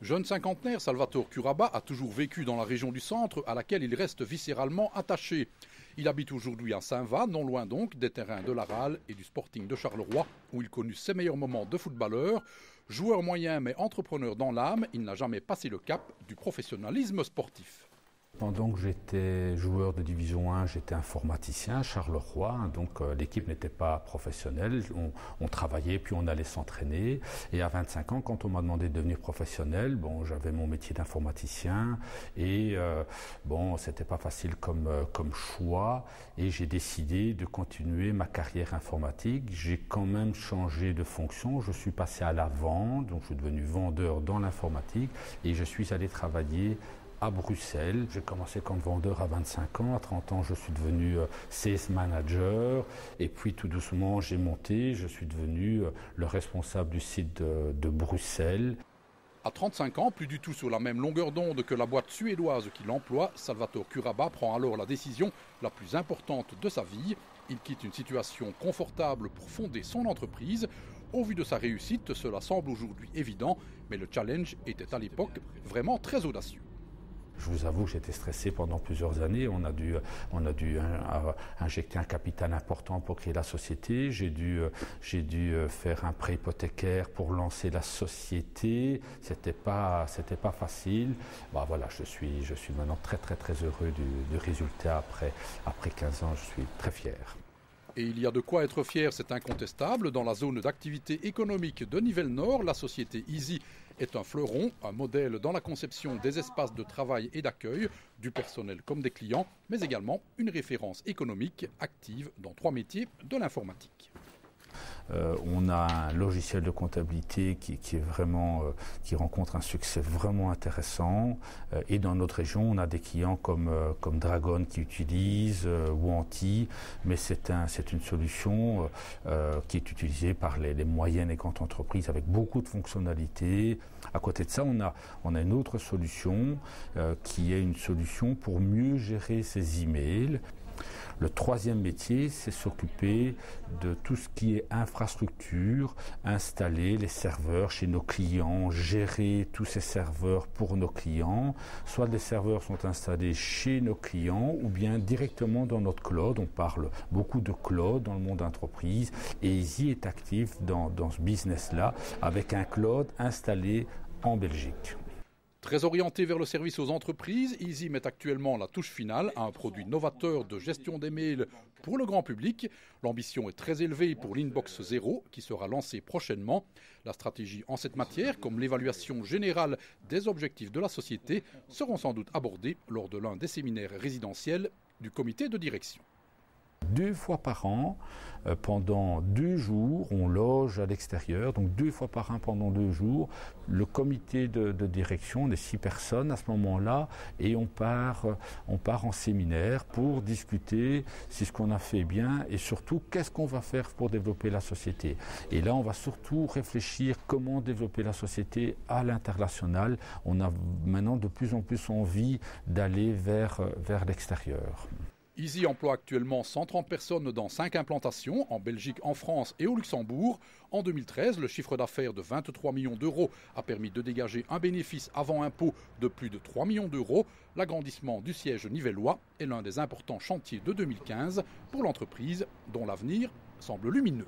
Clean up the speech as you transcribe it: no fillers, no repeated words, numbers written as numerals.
Jeune cinquantenaire, Salvatore Curaba a toujours vécu dans la région du centre à laquelle il reste viscéralement attaché. Il habite aujourd'hui à Saint-Va, non loin donc des terrains de l'Aral et du Sporting de Charleroi, où il connut ses meilleurs moments de footballeur. Joueur moyen mais entrepreneur dans l'âme, il n'a jamais passé le cap du professionnalisme sportif. Pendant que j'étais joueur de Division 1, j'étais informaticien à Charleroi, donc l'équipe n'était pas professionnelle, on travaillait puis on allait s'entraîner. Et à 25 ans, quand on m'a demandé de devenir professionnel, j'avais mon métier d'informaticien et c'était pas facile comme choix et j'ai décidé de continuer ma carrière informatique. J'ai quand même changé de fonction, je suis passé à la vente, donc je suis devenu vendeur dans l'informatique et je suis allé travailler à Bruxelles. J'ai commencé comme vendeur à 25 ans, à 30 ans je suis devenu sales manager et puis tout doucement j'ai monté, je suis devenu le responsable du site de Bruxelles. À 35 ans, plus du tout sur la même longueur d'onde que la boîte suédoise qui l'emploie, Salvatore Curaba prend alors la décision la plus importante de sa vie. Il quitte une situation confortable pour fonder son entreprise. Au vu de sa réussite, cela semble aujourd'hui évident, mais le challenge était à l'époque vraiment très audacieux. Je vous avoue que j'étais stressé pendant plusieurs années. On a dû injecter un capital important pour créer la société. J'ai dû faire un prêt hypothécaire pour lancer la société. C'était pas facile. Je suis maintenant très heureux du résultat après 15 ans. Je suis très fier. Et il y a de quoi être fier, c'est incontestable. Dans la zone d'activité économique de Nivelles-Nord, la société Easy est un fleuron, un modèle dans la conception des espaces de travail et d'accueil, du personnel comme des clients, mais également une référence économique active dans 3 métiers de l'informatique. On a un logiciel de comptabilité qui rencontre un succès vraiment intéressant. Et dans notre région, on a des clients comme Dragon qui utilisent ou Anti, mais c'est une solution qui est utilisée par les moyennes et grandes entreprises avec beaucoup de fonctionnalités. À côté de ça, on a une autre solution qui est une solution pour mieux gérer ses emails. Le 3e métier, c'est s'occuper de tout ce qui est infrastructure, installer les serveurs chez nos clients, gérer tous ces serveurs pour nos clients. Soit les serveurs sont installés chez nos clients ou bien directement dans notre cloud. On parle beaucoup de cloud dans le monde d'entreprise et Easy est actif dans ce business-là avec un cloud installé en Belgique. Très orienté vers le service aux entreprises, Easy met actuellement la touche finale à un produit novateur de gestion des mails pour le grand public. L'ambition est très élevée pour l'Inbox 0 qui sera lancé prochainement. La stratégie en cette matière, comme l'évaluation générale des objectifs de la société, seront sans doute abordées lors de l'un des séminaires résidentiels du comité de direction. 2 fois par an, pendant 2 jours, on loge à l'extérieur. Donc 2 fois par an pendant 2 jours, le comité de direction, on est 6 personnes à ce moment-là, et on part en séminaire pour discuter si ce qu'on a fait bien et surtout qu'est-ce qu'on va faire pour développer la société. Et là, on va surtout réfléchir comment développer la société à l'international. On a maintenant de plus en plus envie d'aller vers l'extérieur. Easy emploie actuellement 130 personnes dans 5 implantations, en Belgique, en France et au Luxembourg. En 2013, le chiffre d'affaires de 23 millions d'euros a permis de dégager un bénéfice avant impôt de plus de 3 millions d'euros. L'agrandissement du siège nivellois est l'un des importants chantiers de 2015 pour l'entreprise, dont l'avenir semble lumineux.